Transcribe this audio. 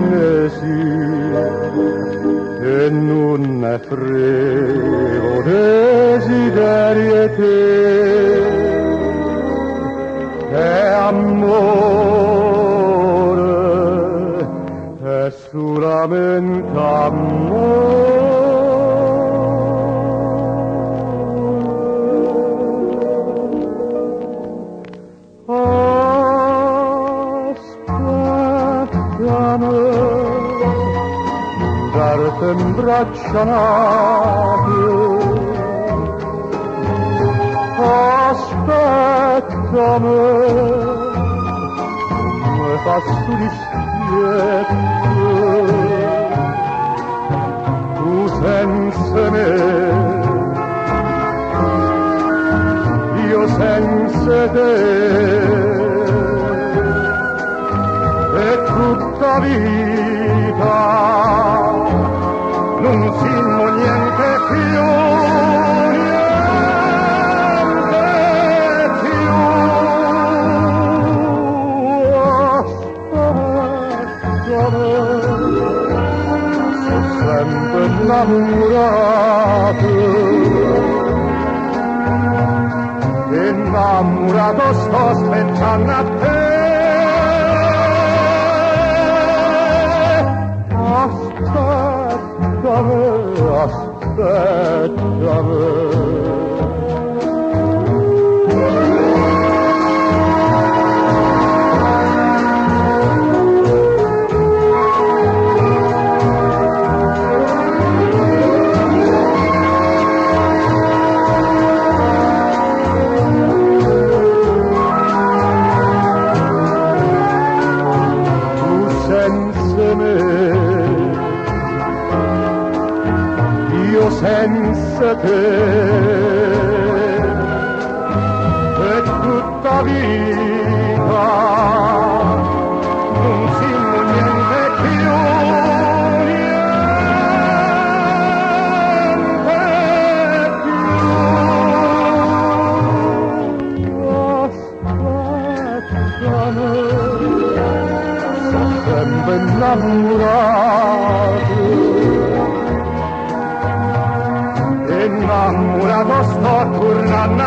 frenesi e non ne frevo desideri e te è amore è solamente amore. Darti in braccia nate, aspettame, mi fa su dispietto, tu senza me, io senza te, e tutta vita non sinno niente più, niente più. Aspettame, sono sempre innamorato, innamorato sto aspettando a te. Aspettame. Tu senza me, senza te e tutta vita non sinno niente più, niente più. Aspettame, sono sempre innamorato, innamorato sto tornando a